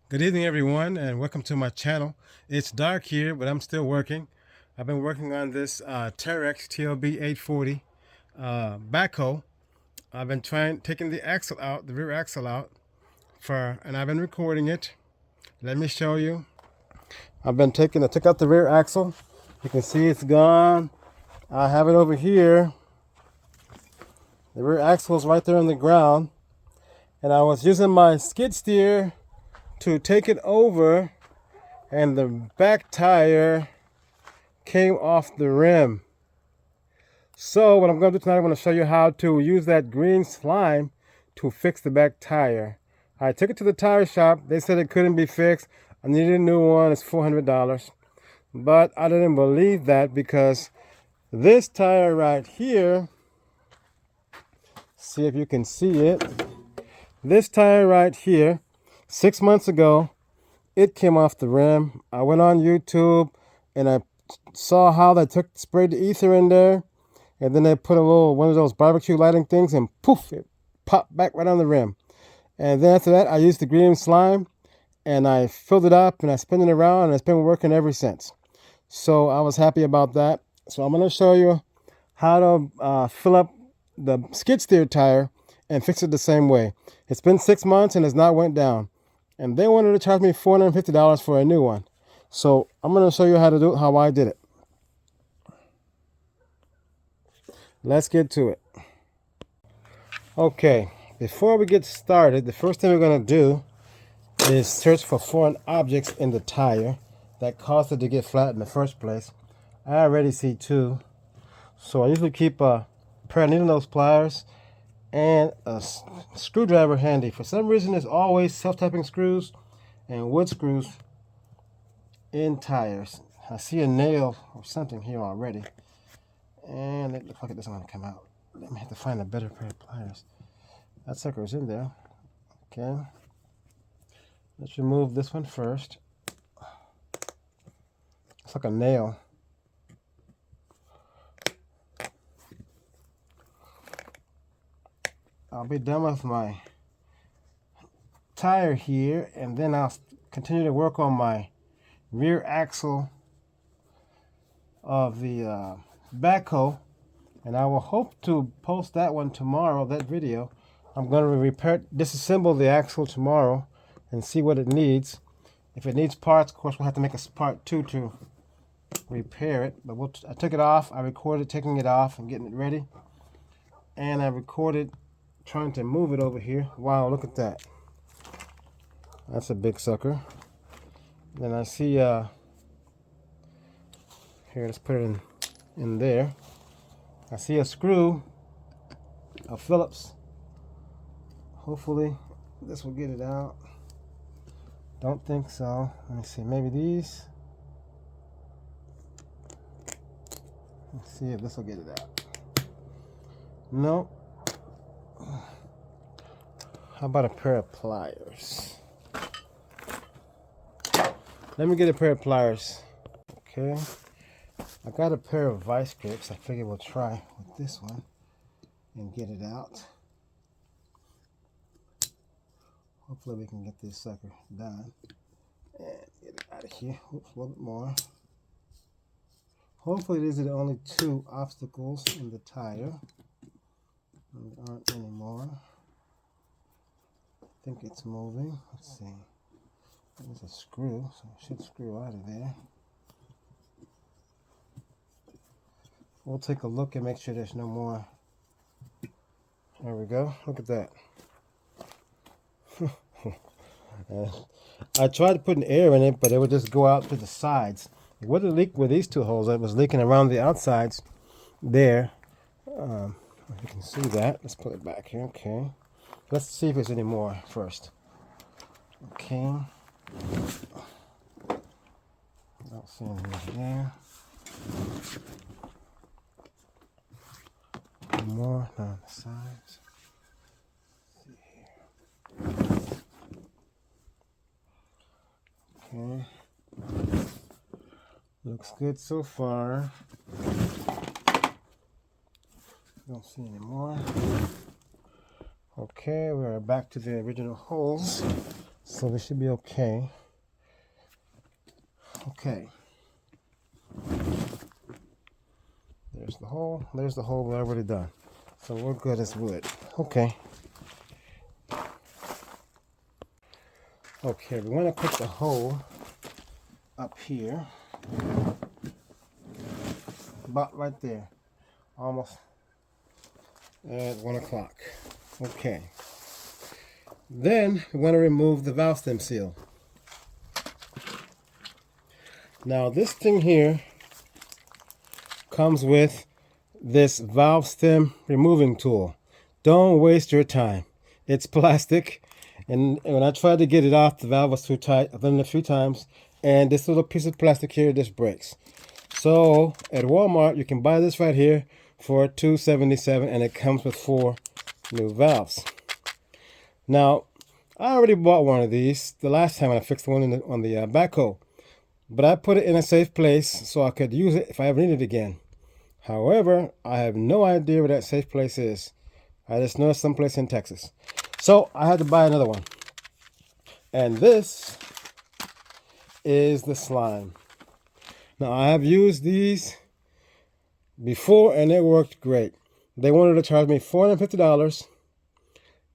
Good evening, everyone, and welcome to my channel. It's dark here, but I'm still working. I've been working on this Terex TLB 840 backhoe. I've been taking the axle out, the rear axle out, and I've been recording it. Let me show you. I took out the rear axle. You can see it's gone. I have it over here. The rear axle is right there on the ground, and I was using my skid steer to take it over, and the back tire came off the rim. So what I'm going to do tonight, I'm going to show you how to use that green slime to fix the back tire. I took it to the tire shop. They said it couldn't be fixed. I needed a new one. It's $400. But I didn't believe that, because this tire right here, see if you can see it. This tire right here, 6 months ago, it came off the rim. I went on YouTube and I saw how they sprayed the ether in there, and then they put one of those barbecue lighting things, and poof, it popped back right on the rim. And then after that, I used the green slime and I filled it up and I spun it around, and it's been working ever since. So I was happy about that. So I'm going to show you how to fill up the skid steer tire and fix it the same way. It's been 6 months and it's not went down. And they wanted to charge me $450 for a new one. So I'm going to show you how to do it, how I did it. Let's get to it. Okay, before we get started, the first thing we're going to do is search for foreign objects in the tire that caused it to get flat in the first place. I already see two. So I usually keep a pair of needle nose pliers and a screwdriver handy. For some reason, there's always self-tapping screws and wood screws in tires. I see a nail or something here already, and it looks like it doesn't want to come out. Let me have to find a better pair of pliers. That sucker is in there. Okay, let's remove this one first. It's like a nail. I'll be done with my tire here, and then I'll continue to work on my rear axle of the backhoe, and I will hope to post that one tomorrow, that video. I'm going to disassemble the axle tomorrow and see what it needs. If it needs parts, of course, we'll have to make a part 2 to repair it. But I took it off. I recorded taking it off and getting it ready, and I recorded trying to move it over here. Wow, look at that. That's a big sucker. Then I see here, let's put it in there. I see a screw, a Phillips. Hopefully this will get it out. Don't think so. Let me see, maybe these. Let's see if this will get it out. Nope. How about a pair of pliers? Let me get a pair of pliers. Okay. I got a pair of vice grips. I figure we'll try with this one and get it out. Hopefully we can get this sucker done and get it out of here. Oops, a little bit more. Hopefully these are the only two obstacles in the tire. There aren't any more. I think it's moving. Let's see. There's a screw, so it should screw out of there. We'll take a look and make sure there's no more. There we go. Look at that. I tried putting air in it, but it would just go out to the sides. It wouldn't leak with these two holes. It was leaking around the outsides there. You can see that. Let's put it back here. Okay. Let's see if there's any more first. Okay. Don't see anything there. One more down the sides. Let's see here. Okay. Looks good so far. Don't see any more. Okay, we're back to the original holes. So we should be okay. Okay. There's the hole. There's the hole we're already done. So we're good as wood. Okay. Okay, we want to put the hole up here. About right there. Almost at 1 o'clock. Okay. Then we want to remove the valve stem seal. Now this thing here comes with this valve stem removing tool. Don't waste your time. It's plastic, and when I tried to get it off, the valve was too tight. I've done it a few times, and this little piece of plastic here just breaks. So at Walmart, you can buy this right here for $2.77, and it comes with 4 new valves. Now, I already bought one of these the last time when I fixed the one on the backhoe, but I put it in a safe place so I could use it if I ever need it again. However, I have no idea where that safe place is. I just know it's someplace in Texas. So I had to buy another one. And this is the slime. Now I have used these before and it worked great. They wanted to charge me $450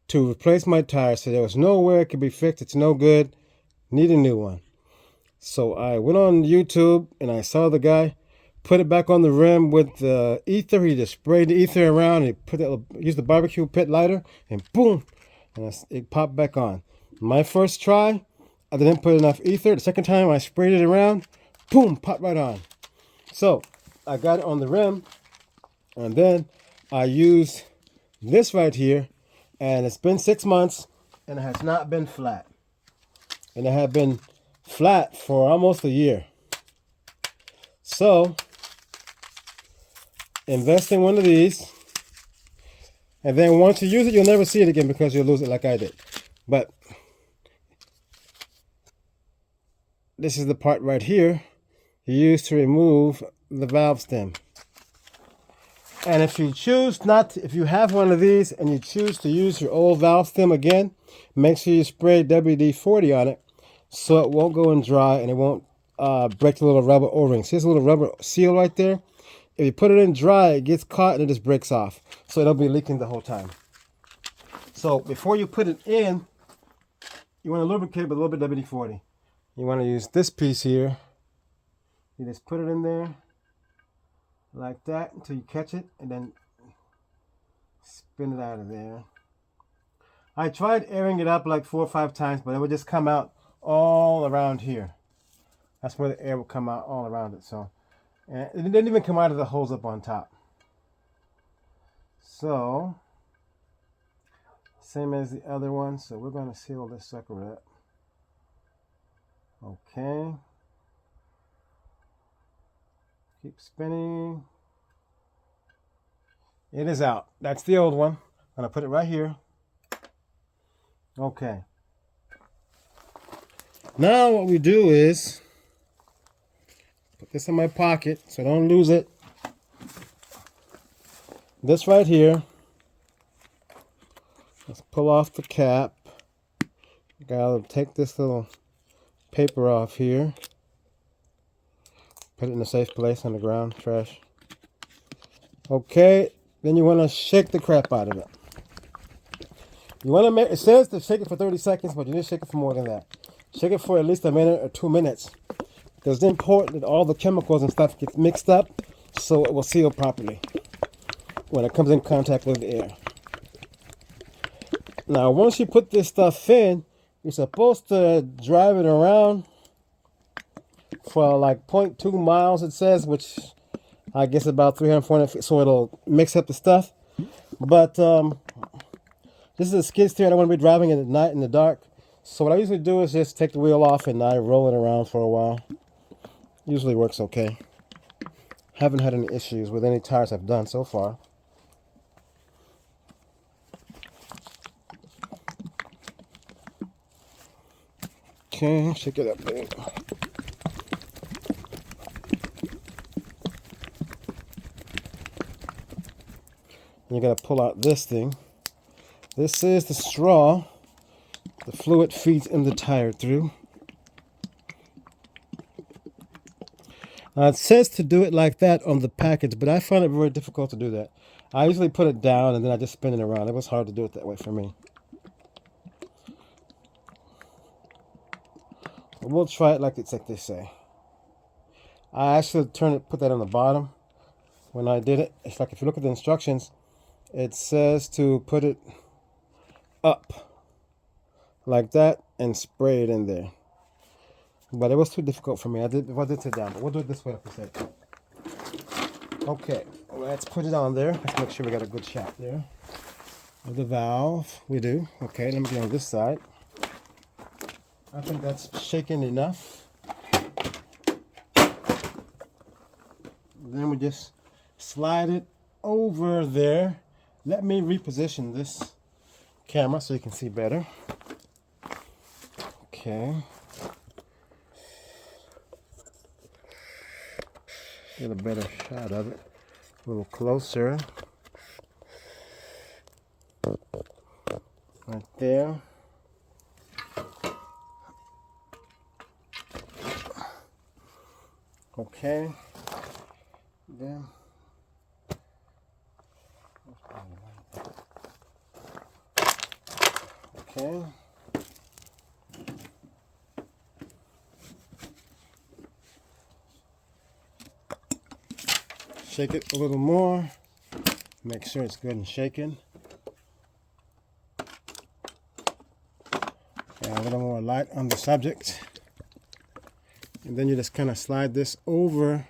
to replace my tire. So there was no way it could be fixed. It's no good. Need a new one. So I went on YouTube and I saw the guy put it back on the rim with the ether. He just sprayed the ether around. And he used the barbecue pit lighter, and boom, and it popped back on. My first try, I didn't put enough ether. The second time I sprayed it around, boom, popped right on. So I got it on the rim, and then I used this right here, and it's been 6 months, and it has not been flat. And it had been flat for almost a year. So invest in one of these, and then once you use it, you'll never see it again because you'll lose it like I did. But this is the part right here you use to remove the valve stem. And if you choose not to, if you have one of these and you choose to use your old valve stem again, make sure you spray WD-40 on it so it won't go in dry and it won't break the little rubber O-rings. Here's a little rubber seal right there. If you put it in dry, it gets caught and it just breaks off. So it'll be leaking the whole time. So before you put it in, you want to lubricate with a little bit of WD-40. You want to use this piece here. You just put it in there like that until you catch it, and then spin it out of there. I tried airing it up like 4 or 5 times, but it would just come out all around here. That's where the air will come out all around it. So, and it didn't even come out of the holes up on top. So, same as the other one. So we're going to seal this sucker up. Okay. Keep spinning. It is out. That's the old one. I'm going to put it right here. Okay. Now what we do is put this in my pocket so I don't lose it. This right here. Let's pull off the cap. Gotta take this little paper off here. Put it in a safe place on the ground, trash. Okay, then you want to shake the crap out of it. You want to make, it says to shake it for 30 seconds, but you need to shake it for more than that. Shake it for at least a minute or 2 minutes. Because it's important that all the chemicals and stuff get mixed up so it will seal properly when it comes in contact with the air. Now, once you put this stuff in, you're supposed to drive it around for like 0.2 miles, it says, which I guess about 300, 400 feet, so it'll mix up the stuff. But this is a skid steer. I don't want to be driving it at night in the dark. So what I usually do is just take the wheel off and I roll it around for a while. Usually works okay. Haven't had any issues with any tires I've done so far. Okay, shake it up there. You gotta pull out this thing. This is the straw the fluid feeds in the tire through. It says to do it like that on the package, but I find it very difficult to do that. I usually put it down and then I just spin it around. It was hard to do it that way for me. But we'll try it like they say. I actually put that on the bottom when I did it. It's like if you look at the instructions, it says to put it up like that and spray it in there. But it was too difficult for me. I did sit down, but we'll do it this way like I said. Okay, let's put it on there. Let's make sure we got a good shot there of the valve. We do. Okay, let me get on this side. I think that's shaken enough. Then we just slide it over there. Let me reposition this camera so you can see better. Okay. Get a better shot of it. A little closer. Right there. Okay. Then okay. Shake it a little more. Make sure it's good and shaken. And a little more light on the subject. And then you just kind of slide this over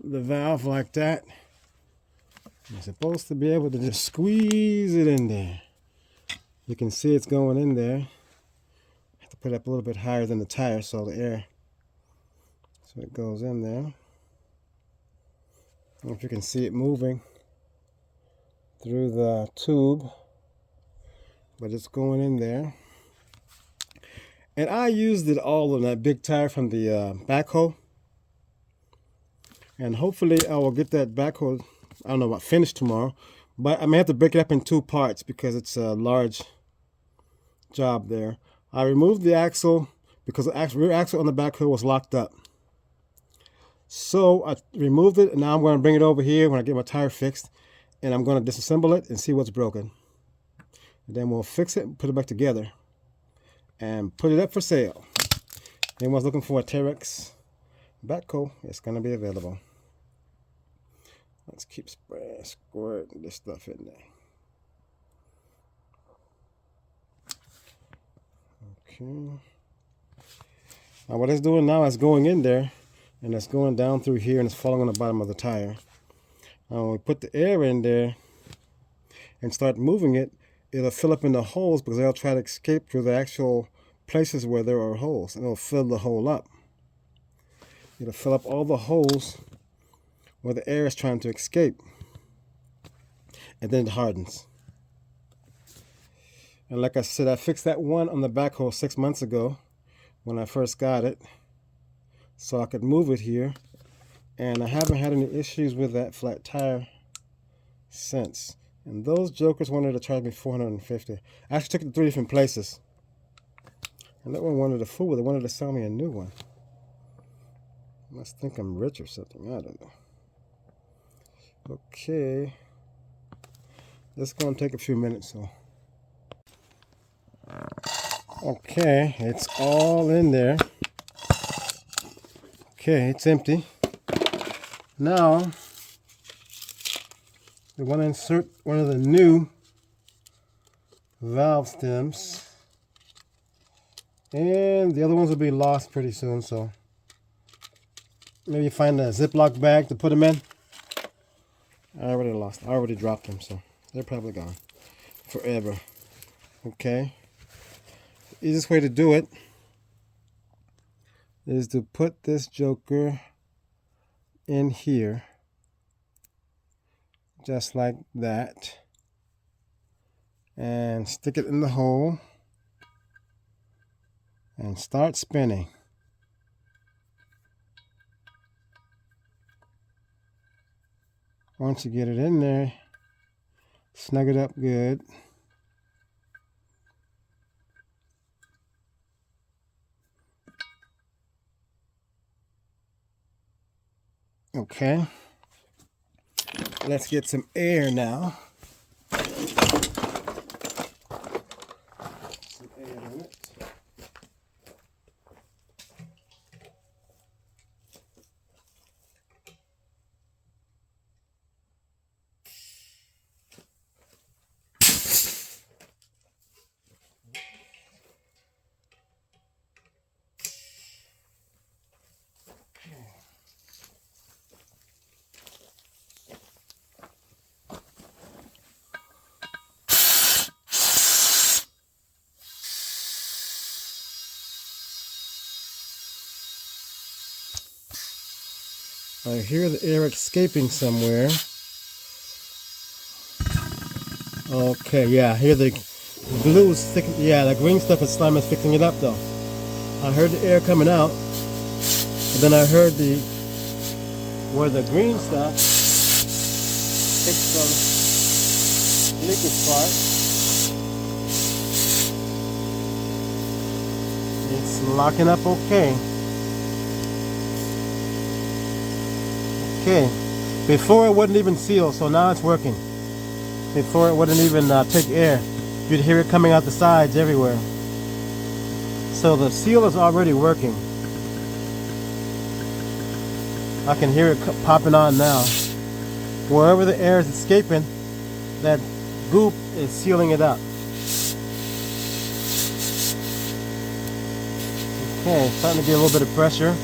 the valve like that. You're supposed to be able to just squeeze it in there. You can see it's going in there. I have to put it up a little bit higher than the tire so the air, so it goes in there. I don't know if you can see it moving through the tube, but it's going in there. And I used it all on that big tire from the backhoe. And hopefully I will get that backhoe, I don't know about finished tomorrow, but I may have to break it up in two parts because it's a large job there. I removed the axle because the rear axle on the backhoe was locked up. So I removed it, and now I'm going to bring it over here when I get my tire fixed, and I'm going to disassemble it and see what's broken. And then we'll fix it and put it back together and put it up for sale. Anyone's looking for a Terex backhoe, it's going to be available. Let's keep squirting this stuff in there. Okay. Now what it's doing now is going in there, and it's going down through here, and it's falling on the bottom of the tire. Now when we put the air in there and start moving it, it'll fill up in the holes because they'll try to escape through the actual places where there are holes, and it'll fill the hole up. It'll fill up all the holes where the air is trying to escape, and then it hardens. And like I said, I fixed that one on the backhoe 6 months ago when I first got it, so I could move it here, and I haven't had any issues with that flat tire since. And those jokers wanted to charge me $450. I actually took it to 3 different places, and that one wanted to fool with it. They wanted to sell me a new one. I must think I'm rich or something. I don't know. Okay, this is going to take a few minutes. So, okay, it's all in there. Okay, it's empty. Now, we want to insert one of the new valve stems, and the other ones will be lost pretty soon, so maybe find a Ziploc bag to put them in. I already dropped them, so they're probably gone forever. Okay, the easiest way to do it is to put this joker in here, just like that, and stick it in the hole and start spinning. Once you get it in there, snug it up good. Okay, let's get some air now. Some air in it. I hear the air escaping somewhere. Okay, yeah, I hear the glue is thick. Yeah, the green stuff and slime is fixing it up though. I heard the air coming out, and then I heard where the green stuff takes the liquid part. It's locking up okay. Okay, before it wouldn't even seal, so now it's working. Before it wouldn't even take air. You'd hear it coming out the sides everywhere. So the seal is already working. I can hear it popping on now. Wherever the air is escaping, that goop is sealing it up. Okay, starting to get a little bit of pressure.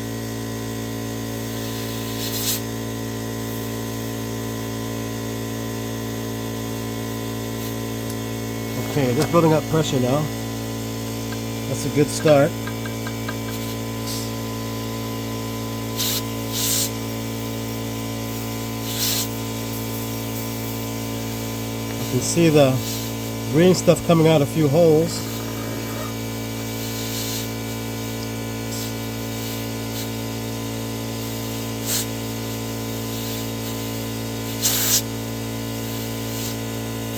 Okay, just building up pressure now. That's a good start. You can see the green stuff coming out a few holes.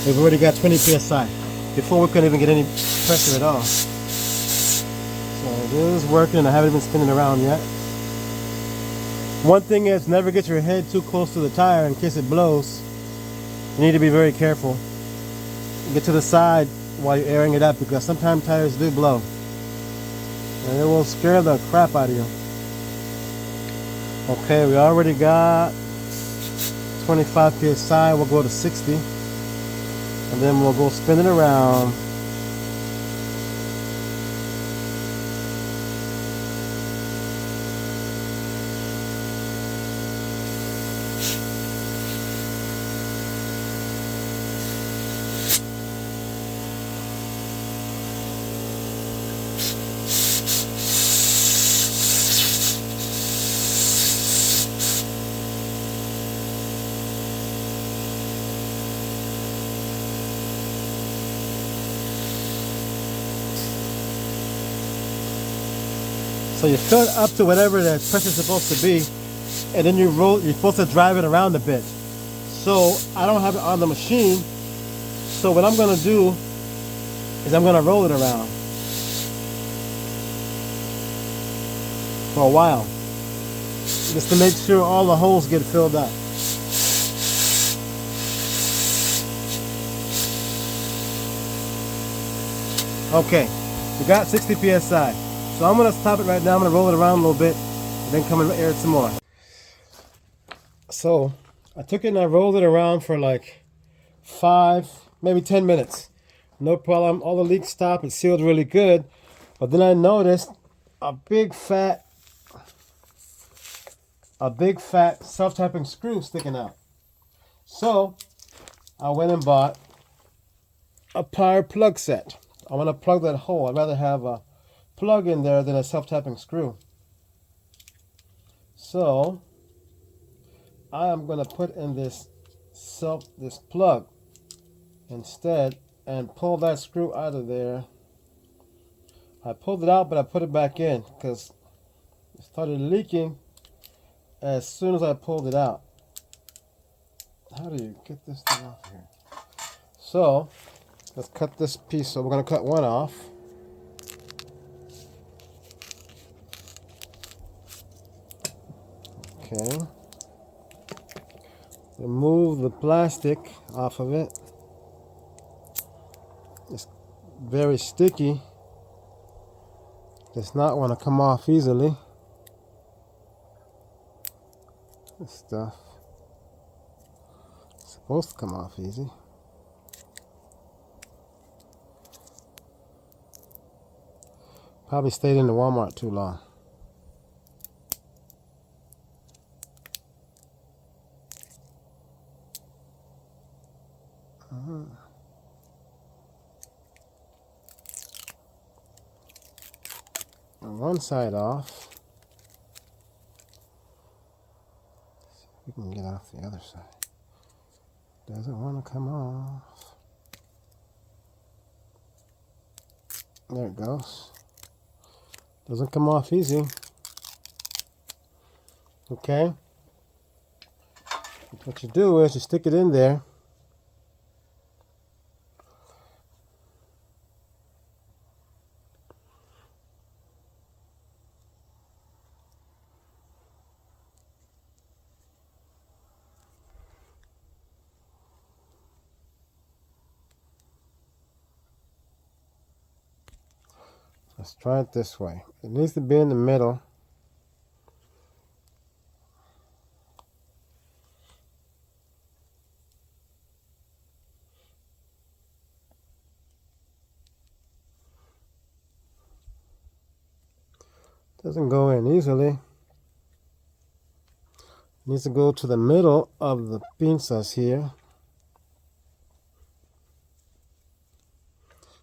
We've already got 20 psi. Before we couldn't even get any pressure at all. So it is working, and I haven't even spinning around yet. One thing is, never get your head too close to the tire in case it blows. You need to be very careful. Get to the side while you're airing it up, because sometimes tires do blow. And it will scare the crap out of you. Okay, we already got 25 psi. We'll go to 60. And then we'll go spin it around. So you fill it up to whatever the pressure is supposed to be, and then you're supposed to drive it around a bit. So I don't have it on the machine, so what I'm going to do is I'm going to roll it around for a while, just to make sure all the holes get filled up. Okay, we got 60 psi. So I'm going to stop it right now. I'm going to roll it around a little bit and then come and air it some more. So I took it and I rolled it around for like 5, maybe 10 minutes. No problem. All the leaks stopped. It sealed really good. But then I noticed a big fat self-tapping screw sticking out. So I went and bought a power plug set. I want to plug that hole. I'd rather have a plug in there than a self-tapping screw. So I am going to put in this plug instead and pull that screw out of there. I pulled it out, but I put it back in because it started leaking as soon as I pulled it out. How do you get this thing off here? So let's cut this piece. So we're going to cut one off. Okay. remove the plastic off of it. It's very sticky. Does not want to come off easily. This stuff is supposed to come off easy. Probably stayed in the Walmart too long. One side off. We can get off the other side. Doesn't want to come off. There it goes. Doesn't come off easy. Okay. What you do is you stick it in there. Let's try it this way. It needs to be in the middle. Doesn't go in easily. Needs to go to the middle of the pinzas here.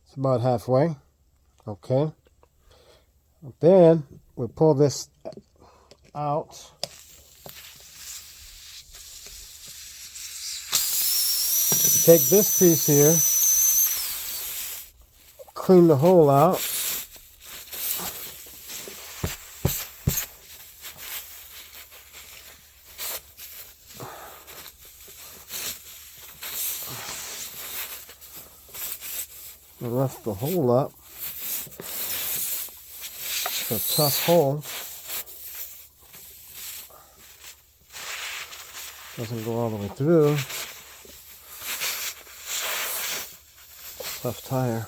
It's about halfway. Okay. Then we pull this out. Take this piece here, clean the hole out. And lift the hole up. It's a tough hole. Doesn't go all the way through. Tough tire.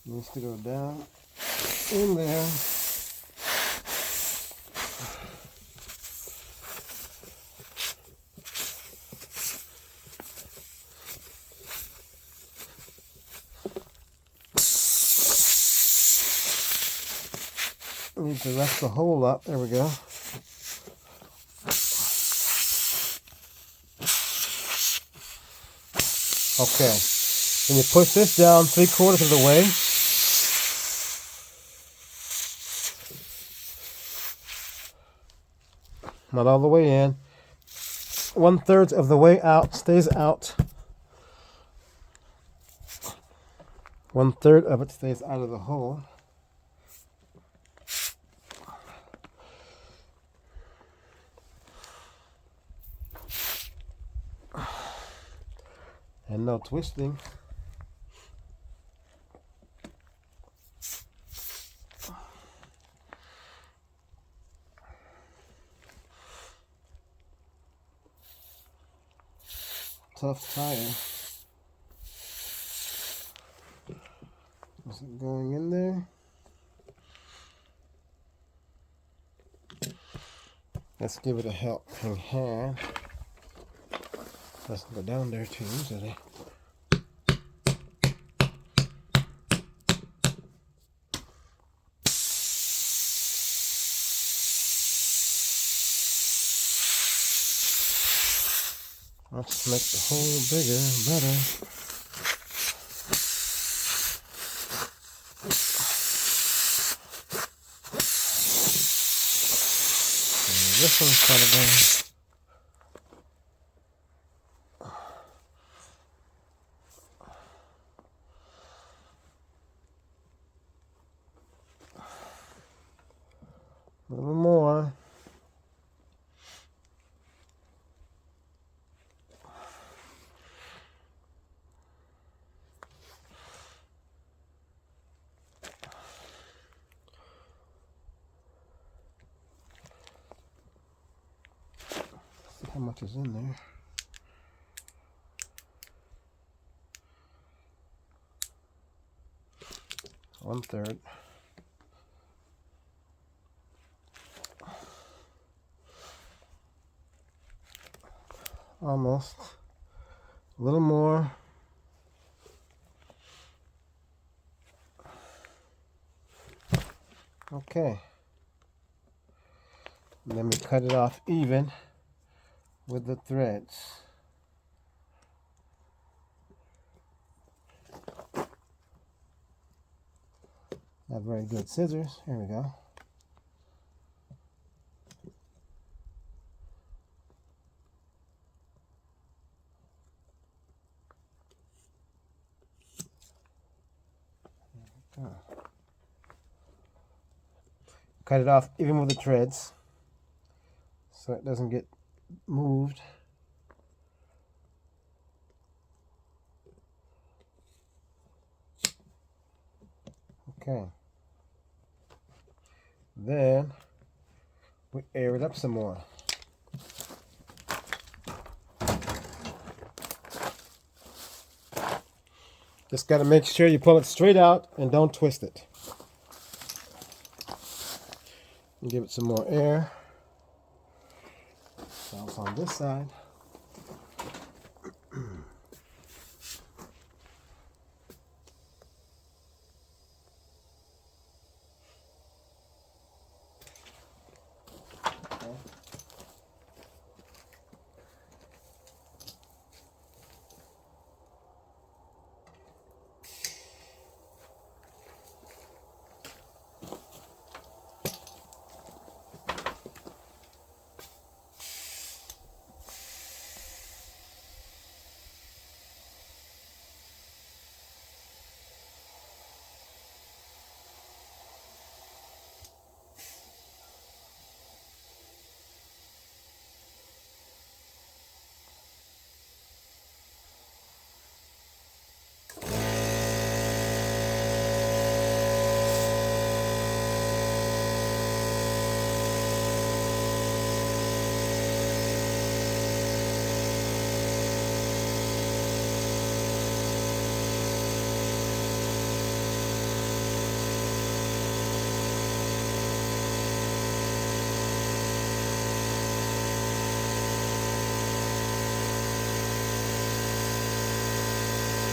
Needs to go down in there. Need to lift the hole up. There we go. Okay. When you push this down 3/4 of the way, not all the way in, 1/3 of the way out stays out. 1/3 of it stays out of the hole. And no twisting. Tough tire. Is it going in there? Let's give it a helping hand. Doesn't go down there too easily. Let's make the hole bigger, better. And this one's kind of going. A little more. how much is in there. One third. Almost. A little more. Okay. And then we cut it off even with the threads. Not very good scissors. Here we go. Cut it off even with the threads so it doesn't get moved. Okay. Then we air it up some more. Just got to make sure you pull it straight out and don't twist it. And give it some more air. So it's on this side.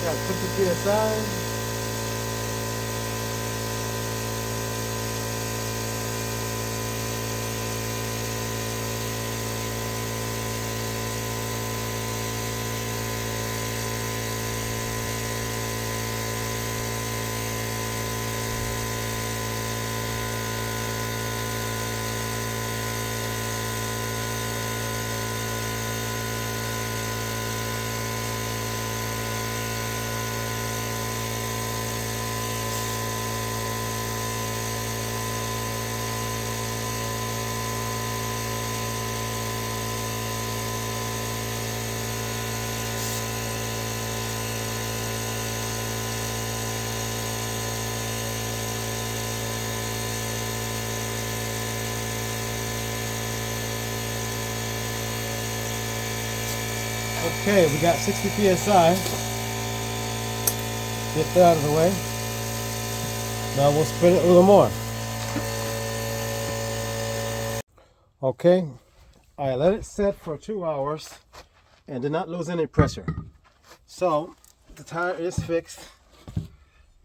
Got 50 psi. Okay, we got 60 psi. Get that out of the way. Now we'll spin it a little more. Okay, I let it set for 2 hours and did not lose any pressure. So the tire is fixed.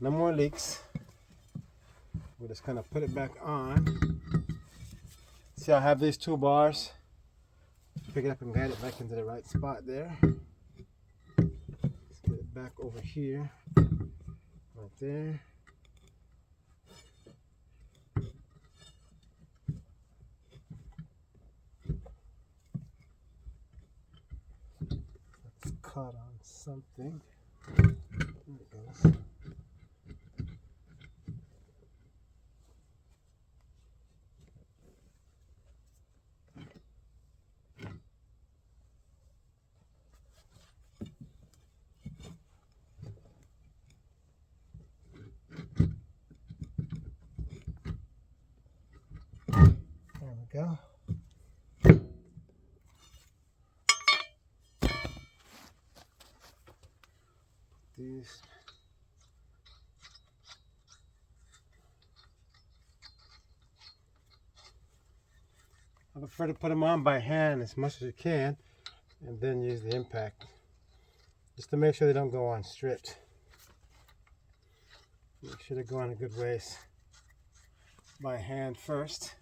No more leaks. We'll just kind of put it back on. See, I have these 2 bars. Pick it up and guide it back into the right spot there. Let's get it back over here, right there. Let's cut on something. There it goes. There we go. these. I prefer to put them on by hand as much as you can and then use the impact, just to make sure they don't go on stripped. Make sure they go on a good ways by hand first.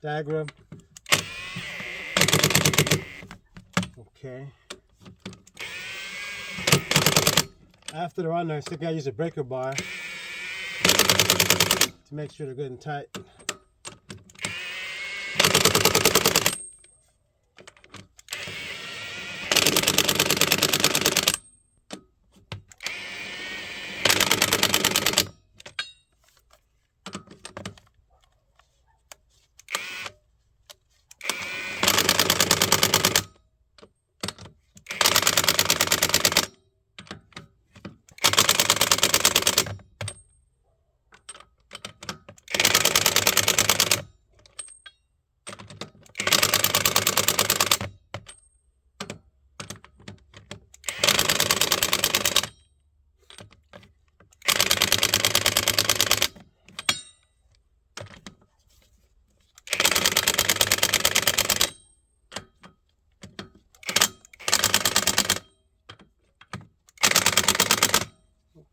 Stagger them. Okay. After they're on there, I still gotta use a breaker bar to make sure they're good and tight.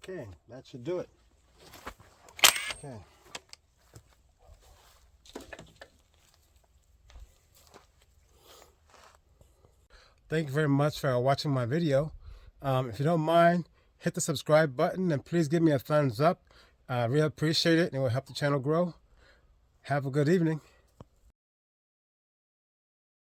Okay, that should do it. Okay. Thank you very much for watching my video. If you don't mind, hit the subscribe button and please give me a thumbs up. I really appreciate it and it will help the channel grow. Have a good evening.